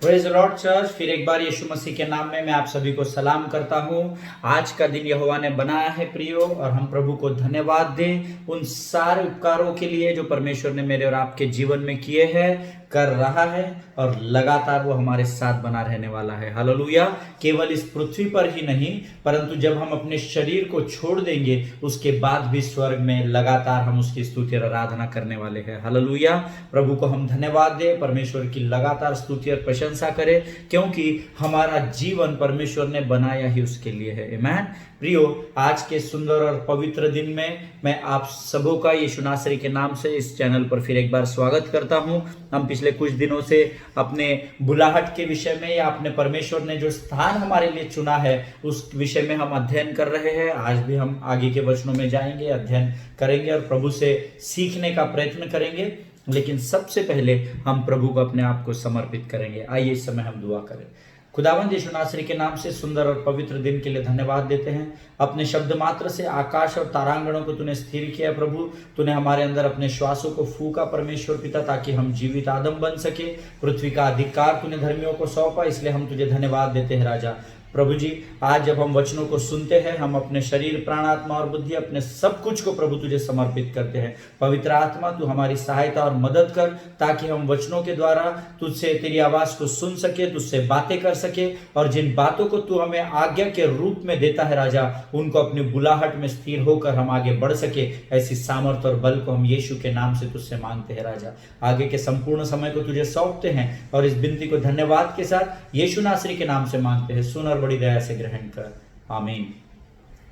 Praise the Lord church. फिर एक बार यीशु मसीह के नाम में मैं आप सभी को सलाम करता हूँ। आज का दिन यहोवा ने बनाया है प्रियो, और हम प्रभु को धन्यवाद दें उन सारे उपकारों के लिए जो परमेश्वर ने मेरे और आपके जीवन में किए हैं, कर रहा है और लगातार वो हमारे साथ बना रहने वाला है। हालेलुया। केवल इस पृथ्वी पर ही नहीं, परंतु जब हम अपने शरीर को छोड़ देंगे उसके बाद भी स्वर्ग में लगातार हम उसकी स्तुति और आराधना करने वाले हैं। हालेलुया। प्रभु को हम धन्यवाद दें, परमेश्वर की लगातार स्तुति और प्रशंसा करें, क्योंकि हमारा जीवन परमेश्वर ने बनाया ही उसके लिए है। आमीन। प्रियो, आज के सुंदर और पवित्र दिन में मैं आप सबों का यीशु नासरी के नाम से इस चैनल पर फिर एक बार स्वागत करता हूं। हम पिछले कुछ दिनों से अपने बुलाहट के विषय में या अपने परमेश्वर ने जो स्थान हमारे लिए चुना है उस विषय में हम अध्ययन कर रहे हैं। आज भी हम आगे के वचनों में जाएंगे, अध्ययन करेंगे और प्रभु से सीखने का प्रयत्न करेंगे। लेकिन सबसे पहले हम प्रभु को अपने आप को समर्पित करेंगे। आइए इस समय हम दुआ करें। खुदावंद यीशु नासरी के नाम से सुंदर और पवित्र दिन के लिए धन्यवाद देते हैं। अपने शब्द मात्र से आकाश और तारांगणों को तूने स्थिर किया प्रभु। तूने हमारे अंदर अपने श्वासों को फूका परमेश्वर पिता, ताकि हम जीवित आदम बन सके। पृथ्वी का अधिकार तूने धर्मियों को सौंपा, इसलिए हम तुझे धन्यवाद देते हैं राजा। प्रभु जी, आज जब हम वचनों को सुनते हैं, हम अपने शरीर, प्राण, आत्मा और बुद्धि, अपने सब कुछ को प्रभु तुझे समर्पित करते हैं। पवित्र आत्मा, तू हमारी सहायता और मदद कर, ताकि हम वचनों के द्वारा तुझसे तेरी आवाज को सुन सके, तुझसे बातें कर सके, और जिन बातों को तू हमें आज्ञा के रूप में देता है राजा, उनको अपनी बुलाहट में स्थिर होकर हम आगे बढ़ सके। ऐसी सामर्थ और बल को हम यीशु के नाम से तुझसे मांगते हैं राजा। आगे के संपूर्ण समय को तुझे सौंपते हैं और इस विनती को धन्यवाद के साथ यीशु नासरी के नाम से मांगते हैं। सुन और बड़ी दया से ग्रहण कर, आमीन।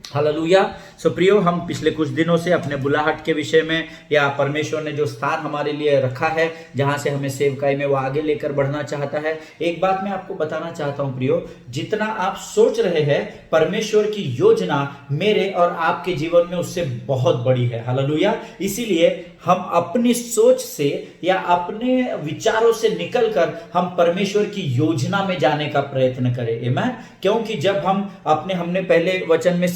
हालेलुया। सो प्रियो, हम पिछले कुछ दिनों से अपने बुलाहट के विषय में, या परमेश्वर ने जो स्थान हमारे लिए रखा है, जहां से हमें सेवकाई में वो आगे लेकर बढ़ना चाहता है। एक बात मैं आपको बताना चाहता हूं प्रियो, जितना आप सोच रहे हैं परमेश्वर की योजना मेरे और आपके जीवन में उससे बहुत बड़ी है। हालेलुया। इसीलिए हम अपनी सोच से या अपने विचारों से निकलकर हम परमेश्वर की योजना में जाने का प्रयत्न करें। आमीन। क्योंकि जब हमने पहले वचन में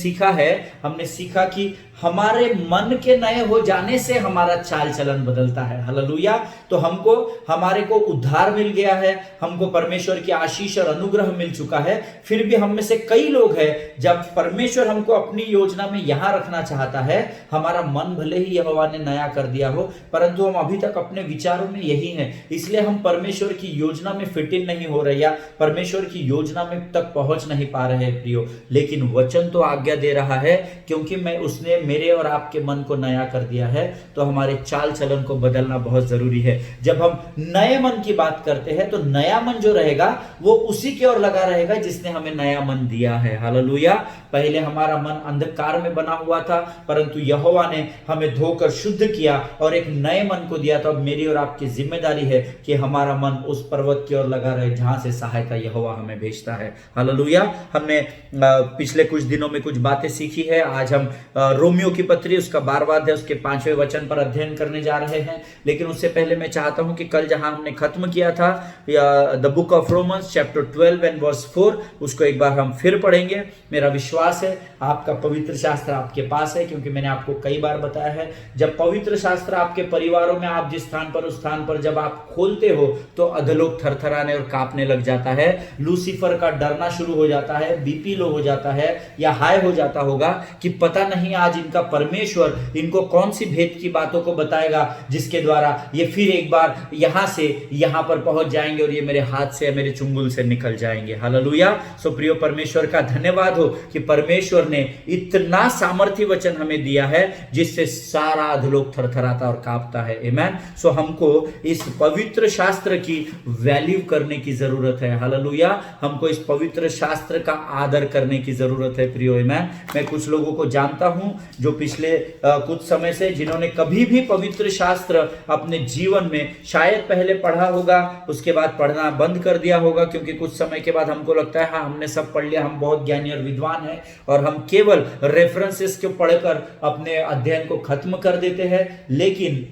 हमने सीखा कि हमारे मन के नए हो जाने से हमारा चाल चलन बदलता है। हालेलुया। तो हमारे को उद्धार मिल गया है, हमको परमेश्वर की आशीष और अनुग्रह मिल चुका है। फिर भी हम में से कई लोग हैं, जब परमेश्वर हमको अपनी योजना में यहां रखना चाहता है, हमारा मन भले ही यहोवा ने नया कर दिया हो, परंतु हम अभी तक अपने विचारों में यही हैं। इसलिए हम परमेश्वर की योजना में फिट इन नहीं हो रहे, या परमेश्वर की योजना में तक पहुंच नहीं पा रहे हैं प्रियो। लेकिन वचन तो आज्ञा दे रहा है, क्योंकि उसने मेरे और आपके मन को नया कर दिया है, तो हमारे चाल चलन को बदलना बहुत जरूरी है। जब हम नए मन की बात करते हैं, तो नया मन जो रहेगा वो उसी की ओर लगा रहेगा जिसने हमें नया मन दिया है। हालेलुया। पहले हमारा मन अंधकार में बना हुआ था, परंतु यहोवा ने हमें धोकर शुद्ध किया और एक नए मन को दिया। तो अब मेरी और आपकी जिम्मेदारी है कि हमारा मन उस पर्वत की ओर लगा रहे जहां से सहायता यहोवा हमें भेजता है। हालेलुया। हमने पिछले कुछ दिनों में कुछ बातें सीखी है। आज हम रोमियो की पत्री, उसका 12वां अध्याय, उसके 5वें वचन पर अध्ययन करने जा रहे हैं। लेकिन उससे पहले मैं चाहता हूं कि कल जहां हमने खत्म किया था, the book of Romans chapter 12 and verse 4, उसको एक बार हम फिर पढ़ेंगे। मेरा विश्वास है आपका पवित्र शास्त्र आपके पास है, क्योंकि मैंने आपको कई बार बताया है, जब पवित्र शास्त्र आपके परिवारों में, आप जिस स्थान पर, उस स्थान पर जब आप खोलते हो, तो अधलोक थरथराने और कांपने लग जाता है। लूसीफर का डरना शुरू हो जाता है, बीपी लो हो जाता है, या हाई हो जाता होगा कि पता नहीं आज इनका परमेश्वर इनको कौन सी भेद की बातों को बताएगा, जिसके द्वारा ये फिर एक बार यहां से यहां पर पहुंच जाएंगे और ये मेरे हाथ से, मेरे चुंगल से निकल जाएंगे। हालेलुया। सो प्रियो, परमेश्वर का धन्यवाद हो कि परमेश्वर ने इतना सामर्थी वचन हमें दिया है जिससे सारा अधोलोक थरथराता और कांपता है। आमीन। सो हमको इस पवित्र शास्त्र की वैल्यू करने की जरूरत है। हालेलुया। हमको इस पवित्र शास्त्र का आदर करने की जरूरत है प्रियो। आमीन। मैं कुछ लोगों को जानता हूं जो पिछले कुछ समय से, जिन्होंने कभी भी पवित्र शास्त्र अपने जीवन में शायद पहले पढ़ा होगा, उसके बाद पढ़ना बंद कर दिया होगा, क्योंकि कुछ समय के बाद हमको लगता है हाँ, हमने सब पढ़ लिया, हम बहुत ज्ञानी और विद्वान हैं, और हम केवल रेफरेंसेस को पढ़कर अपने अध्ययन को खत्म कर देते हैं। लेकिन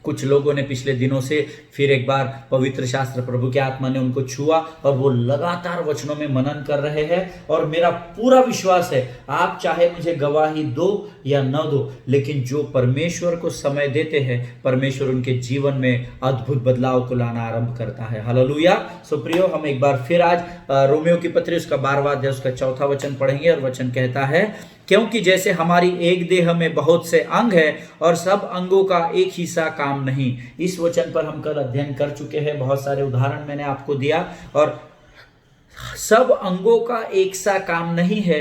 कुछ लोगों ने पिछले दिनों से फिर एक बार पवित्र शास्त्र, प्रभु की आत्मा ने उनको छुआ और वो लगातार वचनों में मनन कर रहे हैं। और मेरा पूरा विश्वास है, आप चाहे मुझे गवाही दो या न दो, लेकिन जो परमेश्वर को समय देते हैं, परमेश्वर उनके जीवन में अद्भुत बदलाव को लाना आरंभ करता है। हालेलुया। सो प्रियो, हम एक बार फिर आज रोमियो की पत्री उसका 12वां अध्याय उसका 4था वचन पढ़ेंगे। और वचन कहता है, क्योंकि जैसे हमारी एक देह में बहुत से अंग है और सब अंगों का एक ही सा काम नहीं। इस वचन पर हम कल अध्ययन कर चुके हैं, बहुत सारे उदाहरण मैंने आपको दिया। और सब अंगों का एक सा काम नहीं है,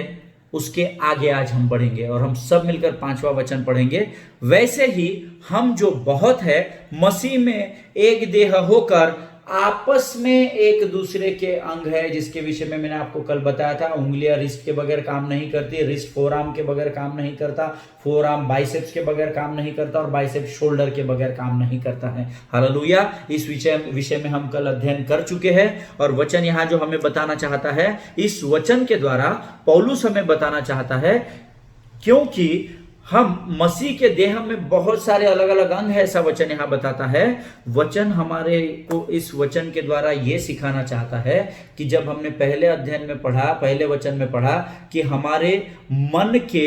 उसके आगे आज हम बढ़ेंगे और हम सब मिलकर 5वां वचन पढ़ेंगे। वैसे ही हम जो बहुत है मसीह में एक देह होकर आपस में एक दूसरे के अंग है, जिसके विषय में मैंने आपको कल बताया था। उंगलियां रिस्ट के बगैर काम नहीं करती, रिस्ट फोरआर्म के बगैर काम नहीं करता, फोरआर्म बाइसेप्स के बगैर काम नहीं करता और बाइसेप्स शोल्डर के बगैर काम नहीं करता है। हालेलुया। इस विषय में हम कल अध्ययन कर चुके हैं। और वचन यहां जो हमें बताना चाहता है, इस वचन के द्वारा पौलुस हमें बताना चाहता है, क्योंकि हम मसीह के देह में बहुत सारे अलग अलग अंग है, ऐसा वचन यहां बताता है। वचन हमारे को इस वचन के द्वारा यह सिखाना चाहता है कि जब हमने पहले अध्ययन में पढ़ा, पहले वचन में पढ़ा कि हमारे मन के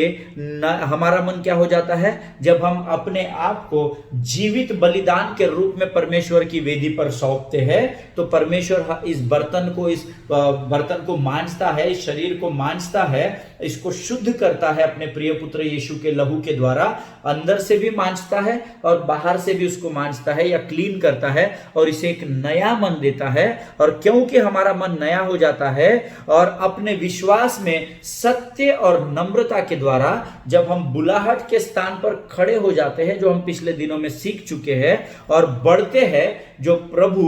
हमारा मन क्या हो जाता है जब हम अपने आप को जीवित बलिदान के रूप में परमेश्वर की वेदी पर सौंपते हैं, तो परमेश्वर इस बर्तन को मांजता है, इस शरीर को मांजता है, इसको शुद्ध करता है अपने प्रिय पुत्र यीशु के लहू के द्वारा। अंदर से भी मांजता है और बाहर से भी उसको मांजता है या क्लीन करता है और इसे एक नया मन देता है। और क्योंकि हमारा मन नया हो जाता है और अपने विश्वास में सत्य और नम्रता के द्वारा जब हम बुलाहट के स्थान पर खड़े हो जाते हैं, जो हम पिछले दिनों में सीख चुके हैं, और बढ़ते हैं, जो प्रभु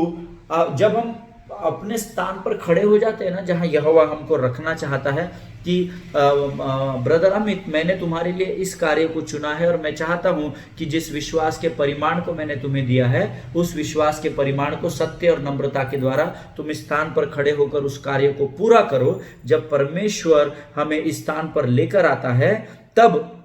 जब हम अपने स्थान पर खड़े हो जाते हैं ना, जहां यहोवा हमको रखना चाहता है कि ब्रदर अमित, मैंने तुम्हारे लिए इस कार्य को चुना है और मैं चाहता हूं कि जिस विश्वास के परिमाण को मैंने तुम्हें दिया है, उस विश्वास के परिमाण को सत्य और नम्रता के द्वारा तुम इस स्थान पर खड़े होकर उस कार्य को पूरा करो। जब परमेश्वर हमें इस स्थान पर लेकर आता है, तब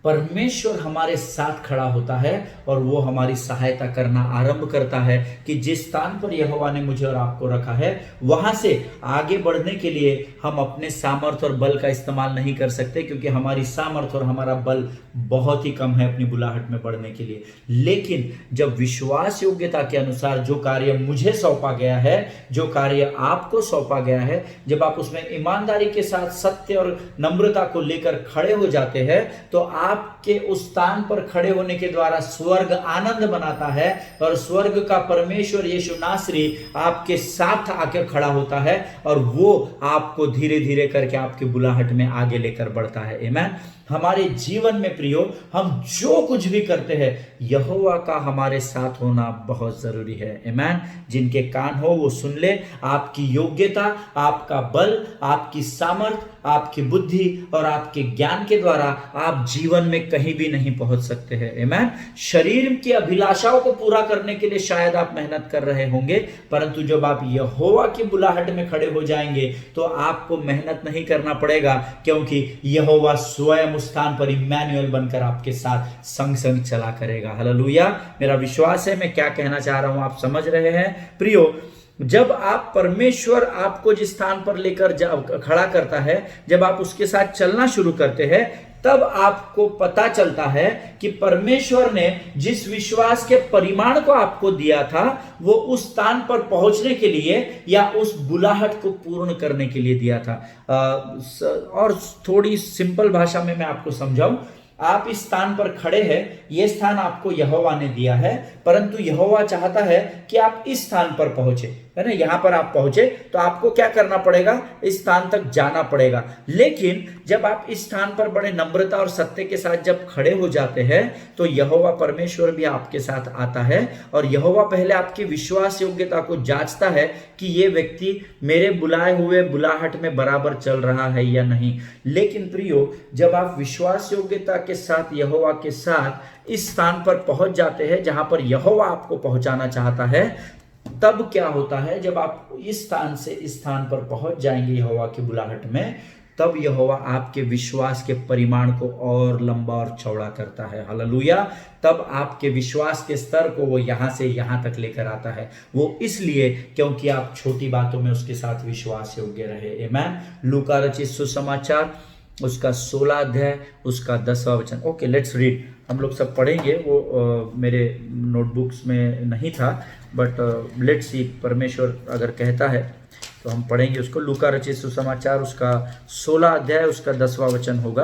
परमेश्वर हमारे साथ खड़ा होता है और वो हमारी सहायता करना आरंभ करता है कि जिस स्थान पर यहोवा ने मुझे और आपको रखा है, वहां से आगे बढ़ने के लिए हम अपने सामर्थ्य और बल का इस्तेमाल नहीं कर सकते, क्योंकि हमारी सामर्थ्य और हमारा बल बहुत ही कम है अपनी बुलाहट में बढ़ने के लिए। लेकिन जब विश्वास योग्यता के अनुसार जो कार्य मुझे सौंपा गया है, जो कार्य आपको सौंपा गया है, जब आप उसमें ईमानदारी के साथ सत्य और नम्रता को लेकर खड़े हो जाते हैं, तो आपके उस स्थान पर खड़े होने के द्वारा स्वर्ग आनंद मनाता है और स्वर्ग का परमेश्वर यीशु नासरी आपके साथ आकर खड़ा होता है और वो आपको धीरे धीरे करके आपकी बुलाहट में आगे लेकर बढ़ता है। आमीन। हमारे जीवन में प्रियो, हम जो कुछ भी करते हैं, यहोवा का हमारे साथ होना बहुत जरूरी है। आमीन। जिनके कान हो वो सुन ले। आपकी योग्यता, आपका बल, आपकी सामर्थ, आपकी बुद्धि और आपके ज्ञान के द्वारा आप जीवन में कहीं भी नहीं पहुंच सकते हैं। आमीन। शरीर की अभिलाषाओं को पूरा करने के लिए शायद आप मेहनत कर रहे होंगे, परंतु जब आप यहोवा की बुलाहट में खड़े हो जाएंगे तो आपको मेहनत नहीं करना पड़ेगा, क्योंकि यहोवा स्वयं उस स्थान पर इम्मानुएल बनकर आपके साथ संग संग चला करेगा। हालेलुया। मेरा विश्वास है मैं क्या कहना चाह रहा हूं आप समझ रहे हैं। प्रियो, जब आप परमेश्वर आपको जिस स्थान पर लेकर खड़ा करता है, जब आप उसके साथ चलना शुरू करते हैं, तब आपको पता चलता है कि परमेश्वर ने जिस विश्वास के परिमाण को आपको दिया था, वो उस स्थान पर पहुंचने के लिए या उस बुलाहट को पूर्ण करने के लिए दिया था। और थोड़ी सिंपल भाषा में मैं आपको समझाऊं, आप इस स्थान पर खड़े हैं, यह स्थान आपको यहोवा ने दिया है, परंतु यहोवा चाहता है कि आप इस स्थान पर पहुंचे, है ना। यहां पर आप पहुंचे तो आपको क्या करना पड़ेगा, इस स्थान तक जाना पड़ेगा। लेकिन जब आप इस स्थान पर बड़े नम्रता और सत्य के साथ जब खड़े हो जाते हैं, तो यहोवा परमेश्वर भी आपके साथ आता है और यहोवा पहले आपकी विश्वास योग्यता को जांचता है कि ये व्यक्ति मेरे बुलाए हुए बुलाहट में बराबर चल रहा है या नहीं। लेकिन प्रियो, जब आप विश्वास योग्यता के साथ यहोवा के साथ इस स्थान पर पहुंच जाते हैं जहां पर यहोवा आपको पहुंचाना चाहता है, तब क्या होता है, जब आप इस स्थान से इस स्थान पर पहुंच जाएंगे यहोवा की बुलाहट में, तब यहोवा आपके विश्वास के परिमाण को और लंबा और चौड़ा करता है। हालेलुया। तब आपके विश्वास के स्तर को वो यहां से यहां तक लेकर आता है। वो इसलिए क्योंकि आप छोटी बातों में उसके साथ विश्वास योग्य रहे। आमीन। लूका रचित सुसमाचार उसका 16 अध्याय उसका 10वां वचन। Okay, let's read. हम लोग सब पढ़ेंगे, वो मेरे नोटबुक्स में नहीं था, बट लेट्स सी, परमेश्वर अगर कहता है तो हम पढ़ेंगे उसको। लूका रचित सुसमाचार उसका 16 अध्याय उसका 10वां वचन होगा।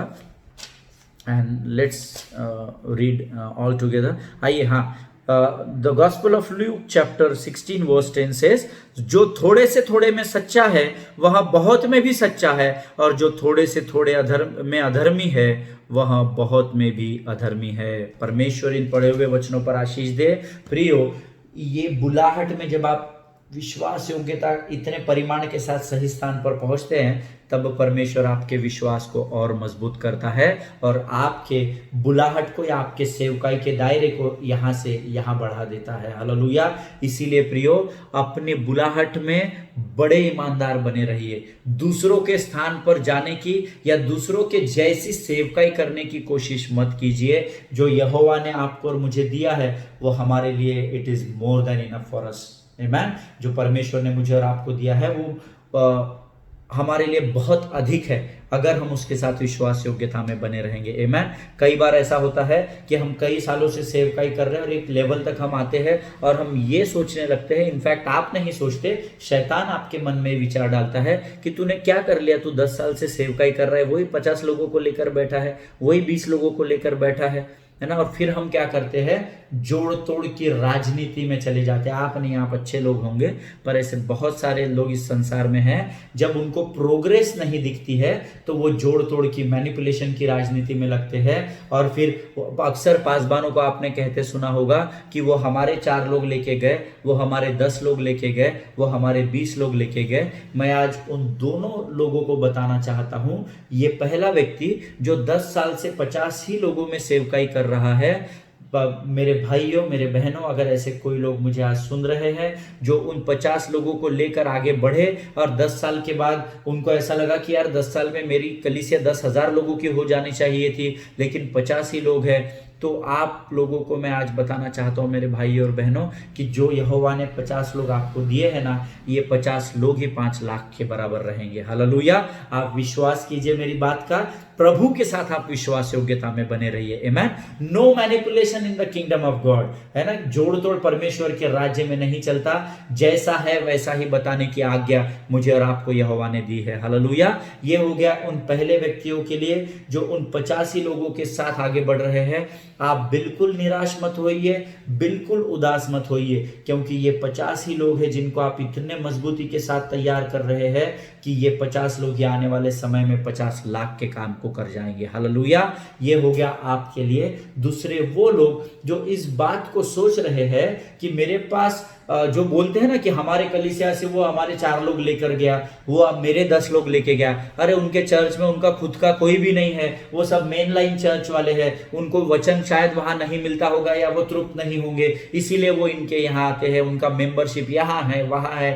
And let's read all together. आइए, हाँ, the gospel of Luke chapter 16 verse 10 says, जो थोड़े से थोड़े में सच्चा है वह बहुत में भी सच्चा है, और जो थोड़े से थोड़े अधर्मी है वह बहुत में भी अधर्मी है। परमेश्वर इन पढ़े हुए वचनों पर आशीष दे। प्रियो, ये बुलाहट में जब आप विश्वास योग्यता इतने परिमाण के साथ सही स्थान पर पहुंचते हैं, तब परमेश्वर आपके विश्वास को और मजबूत करता है और आपके बुलाहट को या आपके सेवकाई के दायरे को यहां से यहां बढ़ा देता है। हालेलुया। इसीलिए प्रियो, अपने बुलाहट में बड़े ईमानदार बने रहिए। दूसरों के स्थान पर जाने की या दूसरों के जैसी सेवकाई करने की कोशिश मत कीजिए। जो यहोवा ने आपको और मुझे दिया है वो हमारे लिए it is more than enough for us. आमीन। जो परमेश्वर ने मुझे और आपको दिया है वो हमारे लिए बहुत अधिक है, अगर हम उसके साथ विश्वास योग्यता में बने रहेंगे। आमीन। कई बार ऐसा होता है कि हम कई सालों से सेवकाई कर रहे हैं और एक लेवल तक हम आते हैं और हम ये सोचने लगते हैं, इनफैक्ट आप नहीं सोचते, शैतान आपके मन में विचार डालता है कि तूने क्या कर लिया, तू 10 साल से सेवकाई कर रहा है, वही 50 लोगों को लेकर बैठा है, वही 20 लोगों को लेकर बैठा है ना। और फिर हम क्या करते हैं, जोड़ तोड़ की राजनीति में चले जाते हैं। आप नहीं, आप अच्छे लोग होंगे, पर ऐसे बहुत सारे लोग इस संसार में हैं, जब उनको प्रोग्रेस नहीं दिखती है तो वो जोड़ तोड़ की मैनिपुलेशन की राजनीति में लगते हैं। और फिर अक्सर पासबानों को आपने कहते सुना होगा कि वो हमारे 4 लोग लेके गए, वो हमारे 10 लोग लेके गए, वो हमारे 20 लोग लेके गए। मैं आज उन दोनों लोगों को बताना चाहता हूं। ये पहला व्यक्ति जो 10 साल से 50 ही लोगों में सेवकाई कर रहा है, मेरे भाइयों, मेरे बहनों, अगर ऐसे कोई लोग मुझे आज सुन रहे हैं जो उन 50 लोगों को लेकर आगे बढ़े और 10 साल के बाद उनको ऐसा लगा कि यार 10 साल में मेरी कलीसिया 10,000 लोगों की हो जानी चाहिए थी, लेकिन 50 ही लोग हैं, तो आप लोगों को मैं आज बताना चाहता हूं मेरे भाई और बहनों कि जो यहोवा ने 50 लोग आपको दिए हैं ना, ये 50 लोग ही 5 लाख के बराबर रहेंगे। हालेलुया। आप विश्वास कीजिए मेरी बात का, प्रभु के साथ आप विश्वास योग्यता में बने रहिए। Amen. No manipulation in the kingdom of God, है ना। जोड़ तोड़ परमेश्वर के राज्य में नहीं चलता। जैसा है वैसा ही बताने की आज्ञा मुझे और आपको यहोवा ने दी है। हालेलुया। ये हो गया उन पहले व्यक्तियों के लिए जो उन 50 ही लोगों के साथ आगे बढ़ रहे हैं। आप बिल्कुल निराश मत होइए, बिल्कुल उदास मत होइए, क्योंकि ये 50 ही लोग हैं जिनको आप इतने मजबूती के साथ तैयार कर रहे हैं कि ये 50 लोग आने वाले समय में 50 लाख के काम को कर जाएंगे। हालेलुया। ये हो गया आपके लिए। दूसरे वो लोग जो इस बात को सोच रहे हैं कि मेरे पास जो बोलते हैं ना कि हमारे कलीसिया से वो हमारे 4 लोग लेकर गया, वो अब मेरे 10 लोग लेके गया। अरे उनके चर्च में उनका खुद का कोई भी नहीं है, वो सब मेन लाइन चर्च वाले हैं, उनको वचन शायद वहां नहीं मिलता होगा या वो तृप्त नहीं होंगे, इसीलिए वो इनके यहाँ आते हैं, उनका मेंबरशिप यहाँ है वहां है।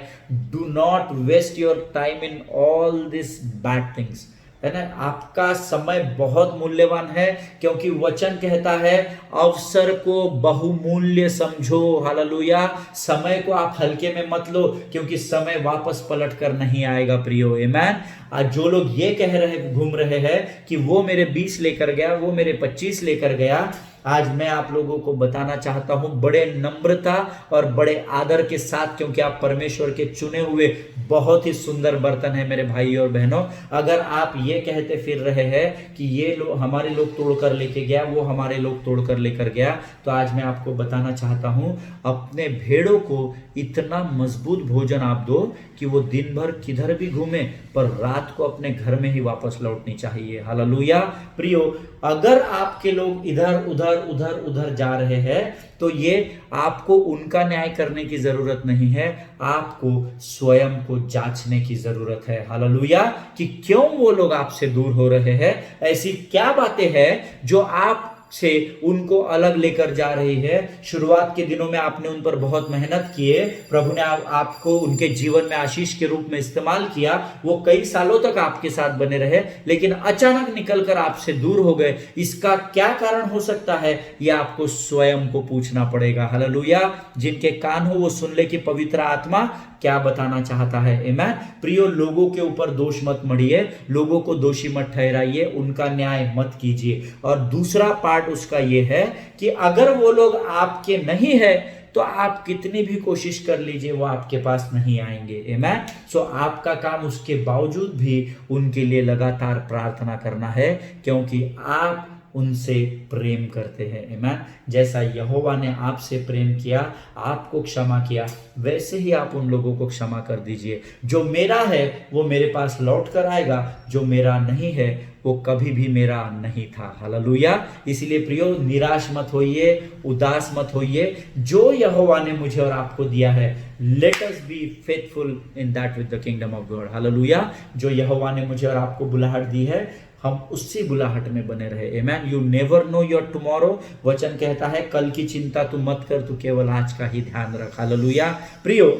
Do not waste your time in all this bad things, है ना। आपका समय बहुत मूल्यवान है, क्योंकि वचन कहता है अवसर को बहुमूल्य समझो। हालेलुया। समय को आप हल्के में मत लो, क्योंकि समय वापस पलट कर नहीं आएगा प्रियो। आमेन। आज जो लोग ये घूम रहे हैं कि वो मेरे 20 लेकर गया, वो मेरे 25 लेकर गया, आज मैं आप लोगों को बताना चाहता हूं बड़े नम्रता और बड़े आदर के साथ, क्योंकि आप परमेश्वर के चुने हुए बहुत ही सुंदर बर्तन है मेरे भाई और बहनों। अगर आप ये कहते फिर रहे हैं कि ये लोग हमारे लोग तोड़कर लेके गया, वो हमारे लोग तोड़कर लेकर गया, तो आज मैं आपको बताना चाहता हूं अपने भेड़ों को इतना मजबूत भोजन आप दो कि वो दिन भर किधर भी घूमे पर रात को अपने घर में ही वापस लौटनी चाहिए। हालेलुया। प्रियो, अगर आपके लोग इधर उधर उधर उधर जा रहे हैं तो ये आपको उनका न्याय करने की जरूरत नहीं है, आपको स्वयं को जांचने की जरूरत है। हालेलुया। कि क्यों वो लोग आपसे दूर हो रहे हैं, ऐसी क्या बातें हैं जो आप से उनको अलग लेकर जा रही है। शुरुआत के दिनों में आपने उन पर बहुत मेहनत की है, प्रभु ने आपको उनके जीवन में आशीष के रूप में इस्तेमाल किया, वो कई सालों तक आपके साथ बने रहे, लेकिन अचानक निकलकर आपसे दूर हो गए। इसका क्या कारण हो सकता है, यह आपको स्वयं को पूछना पड़ेगा। हालेलुया। जिनके कान हो वो सुन ले कि पवित्र आत्मा क्या बताना चाहता है। आमीन। प्रियो, लोगों के ऊपर दोष मत मढ़िए, लोगों को दोषी मत ठहराइए, उनका न्याय मत कीजिए। और दूसरा पार्ट उसका ये है कि अगर वो लोग आपके नहीं है तो आप कितनी भी कोशिश कर लीजिए वो आपके पास नहीं आएंगे। आमीन। सो आपका काम उसके बावजूद भी उनके लिए लगातार प्रार्थना करना है, क्योंकि आप उनसे प्रेम करते हैं। आमीन। जैसा यहोवा ने आपसे प्रेम किया, आपको क्षमा किया, वैसे ही आप उन लोगों को क्षमा कर दीजिए। जो मेरा है वो मेरे पास लौट कर आएगा, जो मेरा नहीं है वो कभी भी मेरा नहीं था। हालेलुया। इसलिए प्रियो, निराश मत होइए, उदास मत होइए। जो यहोवा ने मुझे और आपको दिया है, let us be faithful in that with the kingdom of God. Hallelujah. जो यहोवा ने मुझे और आपको बुलाहट दी है, हम उसी बुलाहट में बने रहे। Amen. You never know your tomorrow. वचन कहता है कल की चिंता तू मत कर, तू केवल आज का ही ध्यान रख। हालेलुया। प्रियो,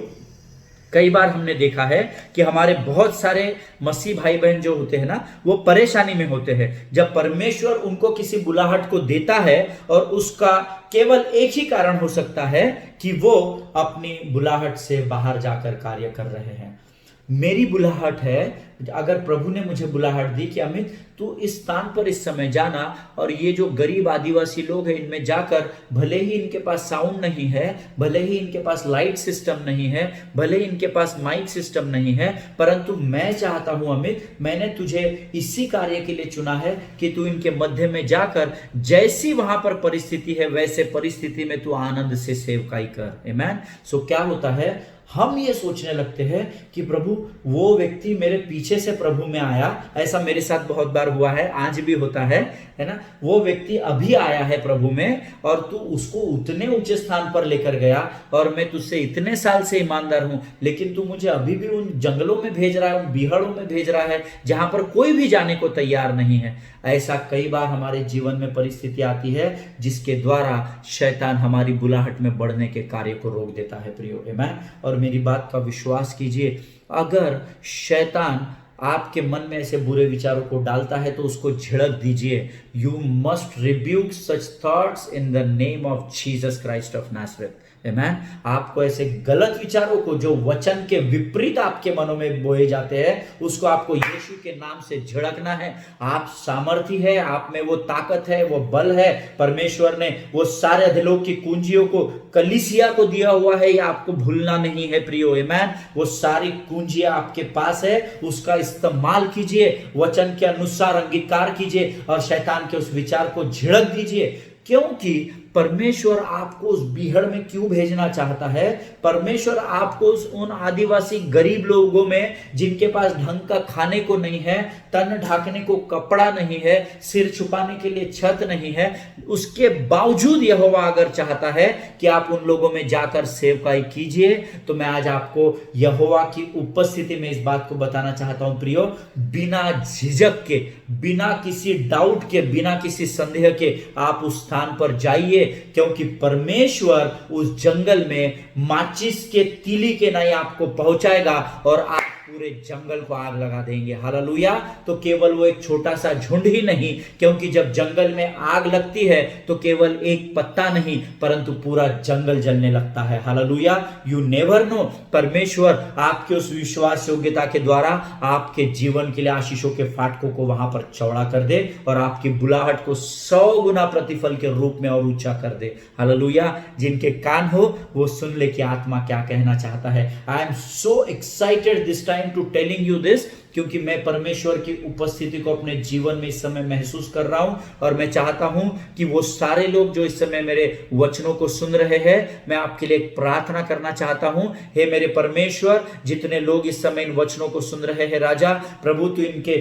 कई बार हमने देखा है कि हमारे बहुत सारे मसीह भाई बहन जो होते हैं ना, वो परेशानी में होते हैं। जब परमेश्वर उनको किसी बुलाहट को देता है, और उसका केवल एक ही कारण हो सकता है कि वो अपनी बुलाहट से बाहर जाकर कार्य कर रहे हैं। मेरी बुलाहट है, अगर प्रभु ने मुझे बुलाहट दी कि अमित तू इस स्थान पर इस समय जाना, और ये जो गरीब आदिवासी लोग हैं इनमें जाकर, भले ही इनके पास साउंड नहीं है, भले ही इनके पास लाइट सिस्टम नहीं है, भले ही इनके पास माइक सिस्टम नहीं है, परंतु मैं चाहता हूं अमित, मैंने तुझे इसी कार्य के लिए चुना है कि तू इनके मध्य में जाकर जैसी वहां पर परिस्थिति है वैसे परिस्थिति में तू आनंद से सेवकाई कर। आमीन। सो क्या होता है, हम ये सोचने लगते हैं कि प्रभु वो व्यक्ति मेरे पीछे से प्रभु में आया, ऐसा मेरे साथ बहुत बार हुआ है, आज भी होता है ना। वो व्यक्ति अभी आया है प्रभु में, और तू उसको उतने ऊंचे स्थान पर लेकर गया, और मैं तुझसे इतने साल से ईमानदार हूं, लेकिन तू मुझे अभी भी उन जंगलों में भेज रहा है, उन बिहड़ों में भेज रहा है जहां पर कोई भी जाने को तैयार नहीं है। ऐसा कई बार हमारे जीवन में परिस्थिति आती है जिसके द्वारा शैतान हमारी बुलाहट में बढ़ने के कार्य को रोक देता है। प्रियो, आमीन। और मेरी बात का विश्वास कीजिए, अगर शैतान आपके मन में ऐसे बुरे विचारों को डालता है तो उसको झिड़क दीजिए। You must rebuke such thoughts in the name of Jesus Christ of Nazareth. आमीन। आपको ऐसे गलत विचारों को जो वचन के विपरीत आपके मनों में बोए जाते हैं, उसको आपको यीशु के नाम से झिड़कना है। आप सामर्थी है, आप में वो ताकत है, वो बल है। परमेश्वर ने वो सारे अधोलोक की कुंजियों को कलीसिया को दिया हुआ है, ये आपको भूलना नहीं है प्रियो। आमीन। वो सारी कुंजियां आपके पास है, उसका इस्तेमाल कीजिए, वचन के अनुसार अंगीकार कीजिए, और शैतान के उस विचार को झिड़क दीजिए। क्योंकि परमेश्वर आपको उस बिहड़ में क्यों भेजना चाहता है? परमेश्वर आपको उन आदिवासी गरीब लोगों में, जिनके पास ढंग का खाने को नहीं है, तन ढाकने को कपड़ा नहीं है, सिर छुपाने के लिए छत नहीं है, उसके बावजूद यहोवा अगर चाहता है कि आप उन लोगों में जाकर सेवकाई कीजिए, तो मैं आज आपको यहोवा की उपस्थिति में इस बात को बताना चाहता हूं प्रियो, बिना झिझक के, बिना किसी डाउट के, बिना किसी संदेह के आप उस स्थान पर जाइए, क्योंकि परमेश्वर उस जंगल में माचिस के तीली के नहीं आपको पहुंचाएगा, और आप पूरे जंगल को आग लगा देंगे। हालेलुया। तो केवल वो एक छोटा सा झुंड ही नहीं, क्योंकि जब जंगल में आग लगती है तो केवल एक पत्ता नहीं परंतु पूरा जंगल जलने लगता है। हालेलुया। यू नेवर नो, परमेश्वर आपके उस विश्वास योग्यता के द्वारा आपके जीवन के लिए आशीषों के फाटकों को वहां पर चौड़ा कर दे, और आपकी बुलाहट को 100 गुना प्रतिफल के रूप में और ऊंचा कर दे। हालेलुया। जिनके कान हो वो सुन ले कि आत्मा क्या कहना चाहता है। I am so excited this time to telling you this, क्योंकि मैं परमेश्वर की उपस्थिति को अपने जीवन में इस समय महसूस कर रहा हूं, और मैं चाहता हूं कि वो सारे लोग जो इस समय मेरे वचनों को सुन रहे हैं, मैं आपके लिए एक प्रार्थना करना चाहता हूं। हे मेरे परमेश्वर, जितने लोग इस समय इन वचनों को सुन रहे हैं राजा, प्रभु तू इनके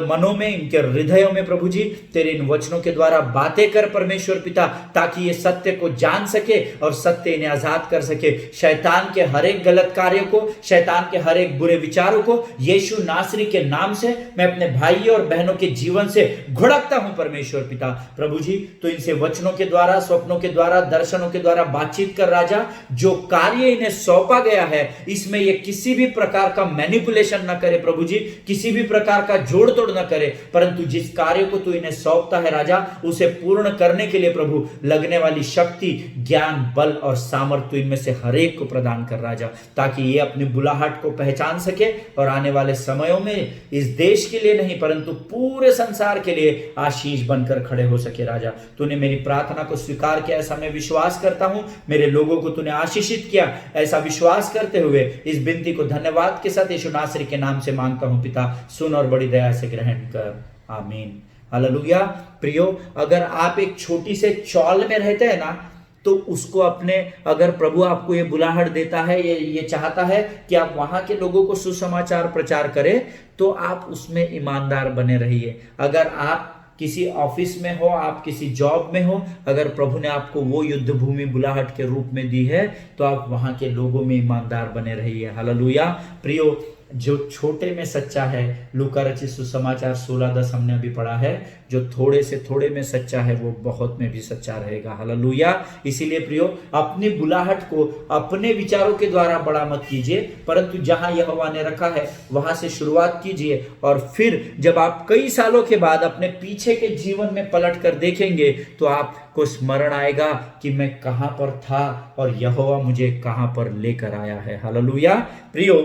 मनों में, इनके हृदयों में प्रभु जी तेरे इन वचनों के द्वारा बातें कर परमेश्वर पिता, ताकि ये सत्य को जान सके और सत्य इन्हें आजाद कर सके। शैतान के हर एक गलत कार्य को, शैतान के हर एक बुरे विचारों को यीशु नासरी नासरी के नाम से मैं अपने भाइयों और बहनों के जीवन से घुड़कता हूं परमेश्वर पिता। प्रभु जी तो इनसे वचनों के द्वारा, स्वप्नों के द्वारा, दर्शनों के द्वारा बातचीत कर राजा। जो कार्य इन्हें सौंपा गया है इसमें ये किसी भी प्रकार का मैनिपुलेशन ना करे प्रभु जी, किसी भी प्रकार का जोड़ तोड़ ना करे, परंतु जिस कार्य को तू इन्हें सौंपता है राजा उसे पूर्ण करने के लिए प्रभु लगने वाली शक्ति, ज्ञान, बल और सामर्थ्य इनमें से हर एक को प्रदान कर राजा, ताकि ये अपनी बुलाहट को पहचान सके और आने वाले समयों में इस देश के लिए नहीं परंतु पूरे संसार के लिए आशीष बनकर खड़े हो सके राजा। तूने मेरी प्रार्थना को स्वीकार किया ऐसा मैं विश्वास करता हूं। मेरे लोगों को तूने आशीषित किया ऐसा विश्वास करते हुए इस विनती को धन्यवाद के साथ यीशु नासरी के नाम से मांगता हूं पिता, सुन और बड़ी दया से ग्रहण कर, आमीन। हालेलुया। प्रियो, अगर आप एक छोटी से चौल में रहते हैं ना तो उसको अपने, अगर प्रभु आपको ये बुलाहट देता है, ये चाहता है कि आप वहां के लोगों को सुसमाचार प्रचार करें, तो आप उसमें ईमानदार बने रहिए। अगर आप किसी ऑफिस में हो, आप किसी जॉब में हो, अगर प्रभु ने आपको वो युद्ध भूमि बुलाहट के रूप में दी है तो आप वहां के लोगों में ईमानदार बने रहिए। हालेलुया। प्रियो, जो छोटे में सच्चा है, लूका रचित सुसमाचार 16:10 हमने अभी पढ़ा है, जो थोड़े से थोड़े में सच्चा है वो बहुत में भी सच्चा रहेगा। हालेलुया। इसीलिए प्रियो, अपनी बुलाहट को अपने विचारों के द्वारा बड़ा मत कीजिए, परंतु जहां यहोवा ने रखा है वहां से शुरुआत कीजिए, और फिर जब आप कई सालों के बाद अपने पीछे के जीवन में पलट कर देखेंगे तो आपको स्मरण आएगा कि मैं कहां पर था और यहोवा मुझे कहां पर लेकर आया है। हालेलुया। प्रियो,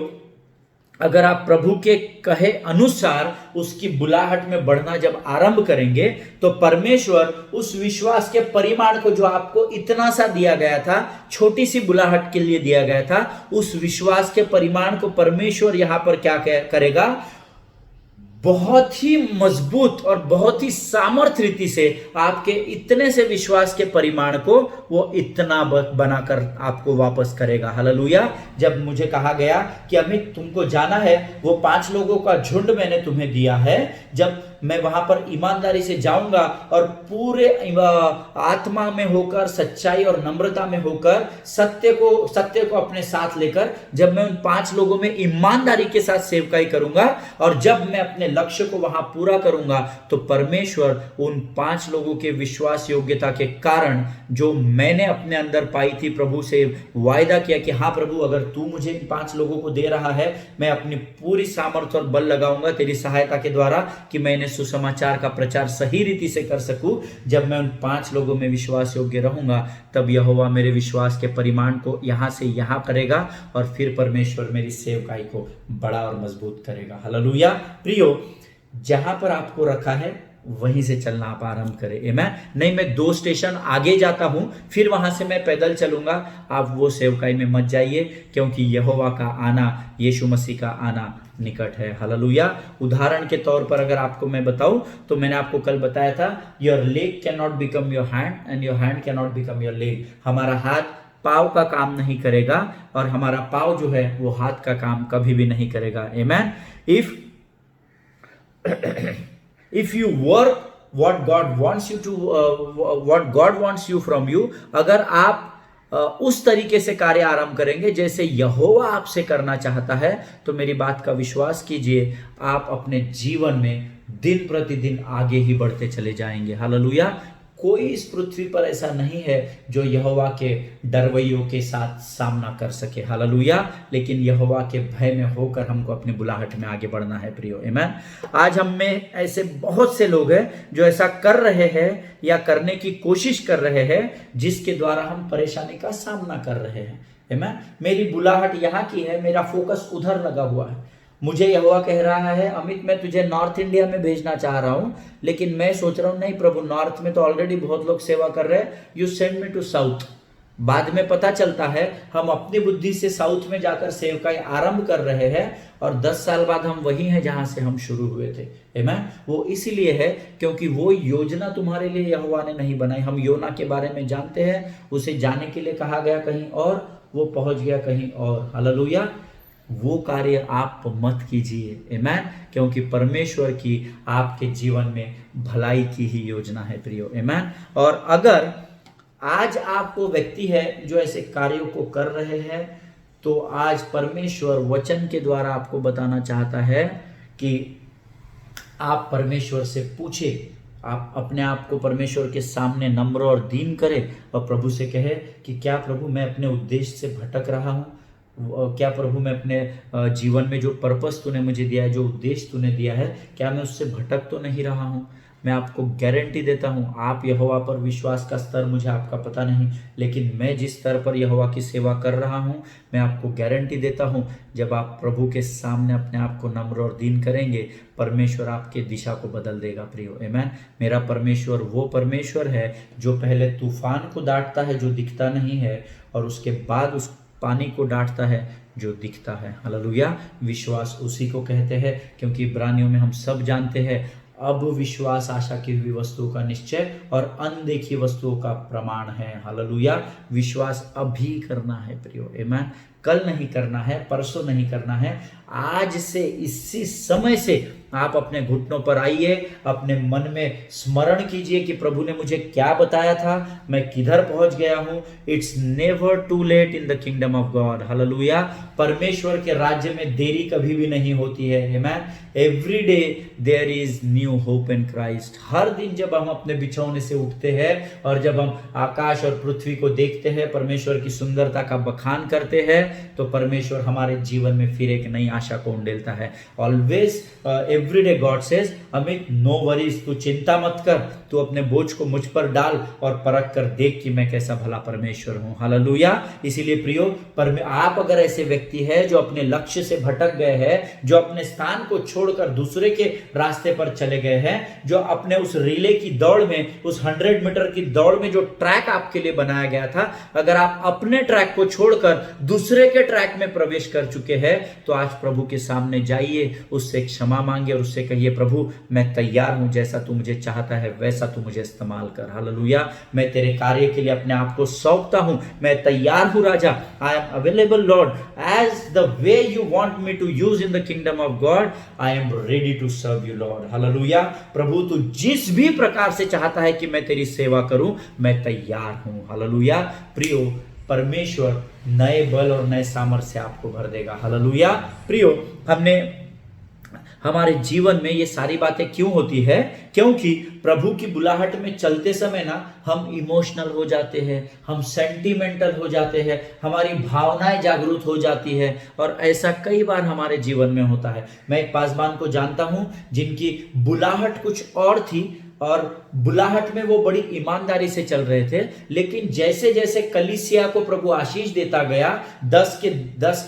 अगर आप प्रभु के कहे अनुसार उसकी बुलाहट में बढ़ना जब आरंभ करेंगे तो परमेश्वर उस विश्वास के परिमाण को, जो आपको इतना सा दिया गया था, छोटी सी बुलाहट के लिए दिया गया था, उस विश्वास के परिमाण को परमेश्वर यहां पर क्या करेगा, बहुत ही मजबूत और बहुत ही सामर्थ्य रीति से आपके इतने से विश्वास के परिमाण को वो इतना बनाकर आपको वापस करेगा। हालेलुया। जब मुझे कहा गया कि अभी तुमको जाना है, वो 5 लोगों का झुंड मैंने तुम्हें दिया है, जब मैं वहां पर ईमानदारी से जाऊंगा और पूरे आत्मा में होकर, सच्चाई और नम्रता में होकर, सत्य को अपने साथ लेकर जब मैं उन 5 लोगों में ईमानदारी के साथ सेवकाई करूंगा और जब मैं अपने लक्ष्य को वहां पूरा करूंगा तो परमेश्वर उन 5 लोगों के विश्वास योग्यता के कारण, जो मैंने अपने अंदर पाई थी, प्रभु से वायदा किया कि हाँ प्रभु, अगर तू मुझे इन 5 लोगों को दे रहा है, मैं अपनी पूरी सामर्थ्य और बल लगाऊंगा तेरी सहायता के द्वारा कि मैं इन्हें सुसमाचार का प्रचार सही रीति से कर सकूं। जब मैं उन 5 लोगों में विश्वास योग्य रहूंगा तब यहोवा मेरे विश्वास के परिमाण को यहां से यहां करेगा और फिर परमेश्वर मेरी सेवकाई को बड़ा और मजबूत करेगा। हालेलुया। प्रियो, जहां पर आपको रखा है वहीं से चलना आप आरंभ करें। आमीन। नहीं, मैं 2 स्टेशन आगे जाता हूं फिर वहां से मैं पैदल चलूंगा, आप वो सेवकाई में मत जाइए, क्योंकि यहोवा का आना, यीशु मसीह का आना निकट है। हालेलुया। उदाहरण के तौर पर अगर आपको मैं बताऊं तो मैंने आपको कल बताया था, your leg can not become your hand and your hand can not become your leg. हमारा हाथ पाव का काम नहीं करेगा और हमारा पाव जो है वो हाथ का काम कभी भी नहीं करेगा। आमीन। If you work what God wants you to, what God wants you from you, अगर आप उस तरीके से कार्य आरंभ करेंगे जैसे यहोवा आपसे करना चाहता है, तो मेरी बात का विश्वास कीजिए, आप अपने जीवन में दिन प्रतिदिन आगे ही बढ़ते चले जाएंगे। हालेलुया। कोई इस पृथ्वी पर ऐसा नहीं है जो यहोवा के डरवैयों के साथ सामना कर सके। हालेलुया। लेकिन यहोवा के भय में होकर हमको अपनी बुलाहट में आगे बढ़ना है प्रियो। आमीन। आज हम में ऐसे बहुत से लोग हैं जो ऐसा कर रहे हैं या करने की कोशिश कर रहे हैं, जिसके द्वारा हम परेशानी का सामना कर रहे हैं। आमीन। मेरी बुलाहट यहाँ की है, मेरा फोकस उधर लगा हुआ है। मुझे यहोवा कह रहा है, अमित मैं तुझे नॉर्थ इंडिया में भेजना चाह रहा हूं, लेकिन मैं सोच रहा हूं नहीं प्रभु, नॉर्थ में तो ऑलरेडी बहुत लोग सेवा कर रहे हैं, you send me to south. बाद में पता चलता है हम अपनी बुद्धि से साउथ में जाकर सेवकाई आरंभ कर रहे हैं और 10 साल बाद हम वही हैं जहां से हम शुरू हुए थे। आमीन। वो इसीलिए है क्योंकि वो योजना तुम्हारे लिए यहोवा ने नहीं बनाई। हम योना के बारे में जानते हैं, उसे जाने के लिए कहा गया कहीं और, वो पहुंच गया कहीं और। हालेलुया। वो कार्य आप मत कीजिए। आमीन। क्योंकि परमेश्वर की आपके जीवन में भलाई की ही योजना है प्रियो। आमीन। और अगर आज आपको व्यक्ति है जो ऐसे कार्यों को कर रहे हैं, तो आज परमेश्वर वचन के द्वारा आपको बताना चाहता है कि आप परमेश्वर से पूछे, आप अपने आप को परमेश्वर के सामने नम्र और दीन करें और प्रभु से कहे कि क्या प्रभु मैं अपने उद्देश्य से भटक रहा हूँ, क्या प्रभु मैं अपने जीवन में जो पर्पस तूने मुझे दिया है, जो उद्देश्य तूने दिया है, क्या मैं उससे भटक तो नहीं रहा हूँ। मैं आपको गारंटी देता हूँ, आप यहोवा पर विश्वास का स्तर मुझे आपका पता नहीं, लेकिन मैं जिस स्तर पर यहोवा की सेवा कर रहा हूँ, मैं आपको गारंटी देता हूँ, जब आप प्रभु के सामने अपने आप को नम्र और दीन करेंगे, परमेश्वर आपके दिशा को बदल देगा प्रियो। आमीन। मेरा परमेश्वर वो परमेश्वर है जो पहले तूफान को डांटता है जो दिखता नहीं है, और उसके बाद उस पानी को डांटता है जो दिखता है। हालेलुया। विश्वास उसी को कहते हैं, क्योंकि इब्रानियों में हम सब जानते हैं, अब विश्वास आशा की हुई वस्तुओं का निश्चय और अनदेखी वस्तुओं का प्रमाण है। हालेलुया। विश्वास अभी करना है प्रियो। आमीन। कल नहीं करना है, परसों नहीं करना है, आज से, इसी समय से आप अपने घुटनों पर आइए, अपने मन में स्मरण कीजिए कि प्रभु ने मुझे क्या बताया था, मैं किधर पहुंच गया हूं। It's never too late in the kingdom of God. Hallelujah. परमेश्वर के राज्य में देरी कभी भी नहीं होती है। आमीन। Every day there is new hope in Christ. हर दिन जब हम अपने बिछौने से उठते हैं और जब हम आकाश और पृथ्वी को देखते हैं, परमेश्वर की सुंदरता का बखान करते हैं, तो परमेश्वर हमारे जीवन में फिर एक नई आशा को उंडेलता है। Always every day God says, Amit no worries, तू चिंता मत कर, तू अपने बोझ को मुझ पर डाल और परख कर देख कि मैं कैसा भला परमेश्वर हूं। हालेलुया। इसीलिए प्रियो, आप अगर ऐसे व्यक्ति है जो अपने लक्ष्य से भटक गए हैं, जो अपने स्थान को छोड़कर दूसरे के रास्ते पर चले गए हैं, जो अपने उस रिले की दौड़ में, उस 100 मीटर की दौड़ में जो ट्रैक आपके लिए बनाया गया था, अगर आप अपने ट्रैक को छोड़कर दूसरे के ट्रैक में प्रवेश कर चुके हैं, तो आज प्रभु के सामने जाइए, उससे क्षमा मांगिए और उससे कहिए, प्रभु मैं तैयार हूं, जैसा तू मुझे चाहता है वैसा तू मुझे इस्तेमाल कर। हालेलुया। मैं तेरे कार्य के लिए अपने आप को सौंपता हूं, मैं तैयार हूं राजा। I am available Lord, as the way you want me to use in the kingdom of God, I am ready to serve you Lord. Hallelujah. प्रभु तू जिस भी प्रकार से चाहता है कि मैं तेरी सेवा करूं, मैं तैयार हूं। हालेलुया। प्रियो, परमेश्वर नए बल और नए सामर्थ्य से आपको भर देगा। हालेलुया। प्रियो, हमारे जीवन में ये सारी बातें क्यों होती है? क्योंकि प्रभु की बुलाहट में चलते समय ना हम इमोशनल हो जाते हैं, हम सेंटिमेंटल हो जाते हैं, हमारी भावनाएं जागरूक हो जाती है, और ऐसा कई बार हमारे जीवन में होता है। मैं एक पासवान को जानता हूं जिनकी बुलाहट कुछ और थी, और बुलाहट में वो बड़ी ईमानदारी से चल रहे थे, लेकिन जैसे जैसे कलीसिया को प्रभु आशीष देता गया, 10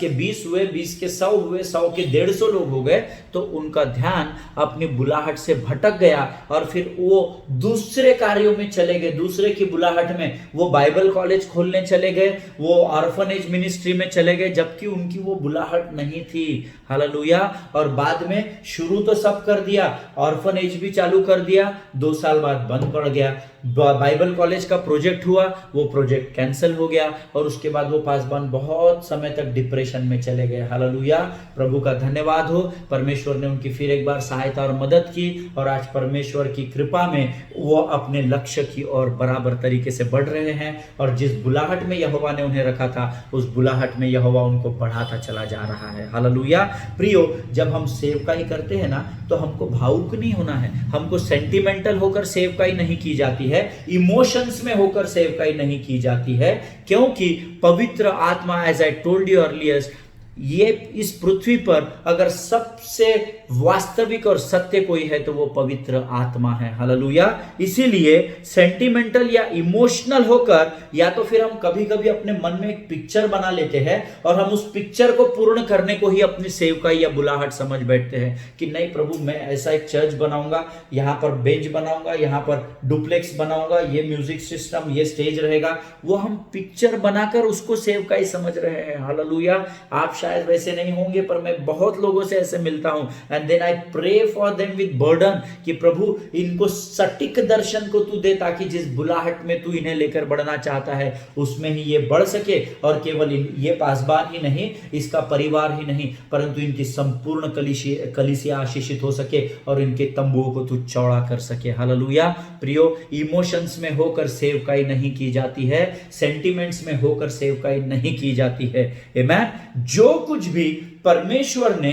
के 20 हुए, 20 के 100 हुए, 100 के 150 लोग हो गए, तो उनका ध्यान अपनी बुलाहट से भटक गया और फिर वो दूसरे कार्यों में चले गए। दूसरे की बुलाहट में वो बाइबल कॉलेज खोलने चले गए, वो ऑर्फनेज मिनिस्ट्री में चले गए, जबकि उनकी वो बुलाहट नहीं थी। हालेलुया। और बाद में शुरू तो सब कर दिया, ऑर्फनेज भी चालू कर दिया, 2 साल बाद बंद पड़ गया। बाइबल कॉलेज का प्रोजेक्ट हुआ, वो प्रोजेक्ट कैंसिल हो गया, और उसके बाद वो पासवान बहुत समय तक डिप्रेशन में चले गए। हालेलुया। प्रभु का धन्यवाद हो, परमेश्वर ने उनकी फिर एक बार सहायता और मदद की, और आज परमेश्वर की कृपा में वो अपने लक्ष्य की ओर बराबर तरीके से बढ़ रहे हैं, और जिस बुलाहट में यहोवा ने उन्हें रखा था, उस बुलाहट में यहोवा उनको बढ़ाता चला जा रहा है। हालेलुया। प्रियो, जब हम सेवकाई करते हैं ना, तो हमको भावुक नहीं होना है, हमको सेंटिमेंटल होकर सेवकाई नहीं की जाती है, इमोशंस में होकर सेवकाई नहीं की जाती है, क्योंकि पवित्र आत्मा, as I told you earlier, ये इस पृथ्वी पर अगर सबसे वास्तविक और सत्य कोई है तो वो पवित्र आत्मा है। हालेलुया। इसीलिए सेंटिमेंटल या इमोशनल होकर, या तो फिर हम कभी कभी अपने मन में एक पिक्चर बना लेते हैं और हम उस पिक्चर को पूर्ण करने को ही अपनी सेवकाई या बुलाहट समझ बैठते हैं कि नहीं प्रभु, मैं ऐसा एक चर्च बनाऊंगा, यहाँ पर बेंच बनाऊंगा, यहाँ पर डुप्लेक्स बनाऊंगा, ये म्यूजिक सिस्टम, ये स्टेज रहेगा। वो हम पिक्चर बनाकर उसको सेवकाई समझ रहे हैं। हालेलुया। आप शायद वैसे नहीं होंगे, पर मैं बहुत लोगों से ऐसे मिलता हूं, and then I pray for them with burden कि प्रभु इनको सटीक दर्शन को तू दे, ताकि जिस बुलाहट में तू इन्हें लेकर बढ़ना चाहता है उसमें ही ये बढ़ सके, और केवल ये पासबान ही नहीं, इसका परिवार ही नहीं, परंतु इनकी संपूर्ण कलीसिया आशीषित हो सके और इनके तंबुओं को तू चौड़ा कर सके। हालेलुया। प्रियो, इमोशंस में होकर सेवकाई नहीं की जाती है, सेंटिमेंट्स में होकर सेवकाई नहीं की जाती है। आमीन। जो कुछ भी परमेश्वर ने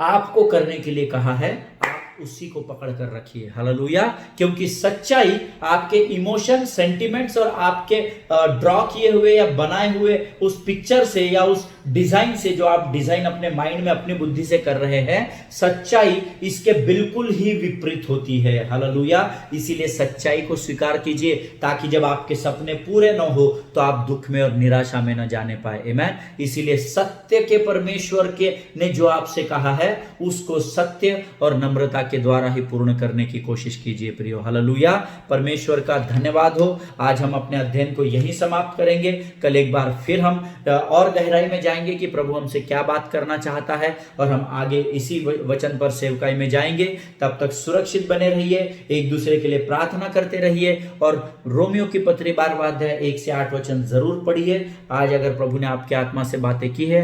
आपको करने के लिए कहा है, आप उसी को पकड़ कर रखिए। हालेलुया। क्योंकि सच्चाई आपके इमोशन, सेंटिमेंट्स और आपके ड्रॉ किए हुए या बनाए हुए उस पिक्चर से या उस डिजाइन से, जो आप डिजाइन अपने माइंड में अपनी बुद्धि से कर रहे हैं, सच्चाई इसके बिल्कुल ही विपरीत होती है। हालेलुया। इसीलिए सच्चाई को स्वीकार कीजिए, ताकि जब आपके सपने पूरे न हो तो आप दुख में और निराशा में न जाने पाए। आमीन। इसीलिए सत्य के परमेश्वर के ने जो आपसे कहा है, उसको सत्य और नम्रता के द्वारा ही पूर्ण करने की कोशिश कीजिए प्रियो। हालेलुया। परमेश्वर का धन्यवाद हो। आज हम अपने अध्ययन को यहीं समाप्त करेंगे। कल एक बार फिर हम और गहराई में जाएंगे कि प्रभु हमसे क्या बात करना चाहता है, और हम आगे इसी वचन पर सेवकाई में जाएंगे। तब तक सुरक्षित बने रहिए, एक दूसरे के लिए प्रार्थना करते रहिए, और रोमियो की पत्री 12वां अध्याय 1 से 8 वचन जरूर पढ़िए। आज अगर प्रभु ने आपके आत्मा से बातें की है,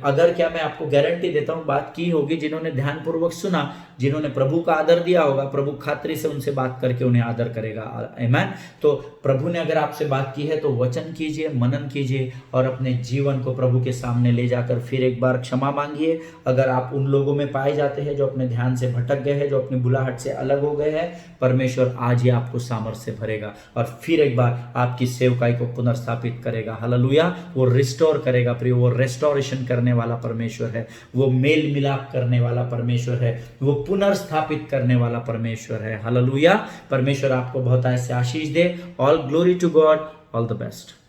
अगर क्या मैं आपको गारंटी देता हूं बात की होगी, जिन्होंने ध्यानपूर्वक सुना, जिन्होंने प्रभु का आदर दिया होगा, प्रभु खातिर से उनसे बात करके उन्हें आदर करेगा। आमीन। तो प्रभु ने अगर आपसे बात की है तो वचन कीजिए, मनन कीजिए, और अपने जीवन को प्रभु के सामने ले जाकर फिर एक बार क्षमा मांगिए। अगर आप उन लोगों में पाए जाते हैं जो अपने ध्यान से भटक गए हैं, जो अपनी बुलाहट से अलग हो गए हैं, परमेश्वर आज ही आपको सामर्थ्य से भरेगा और फिर एक बार आपकी सेवकाई को पुनर्स्थापित करेगा। हालेलुया। वो रिस्टोर करेगा प्रिय, वो रेस्टोरेशन करने वाला परमेश्वर है, वो मेल मिलाप करने वाला परमेश्वर है, वो पुनर्स्थापित करने वाला परमेश्वर है। हालेलुया। परमेश्वर आपको बहुत ऐसे आशीष दे। All glory to God, all the best.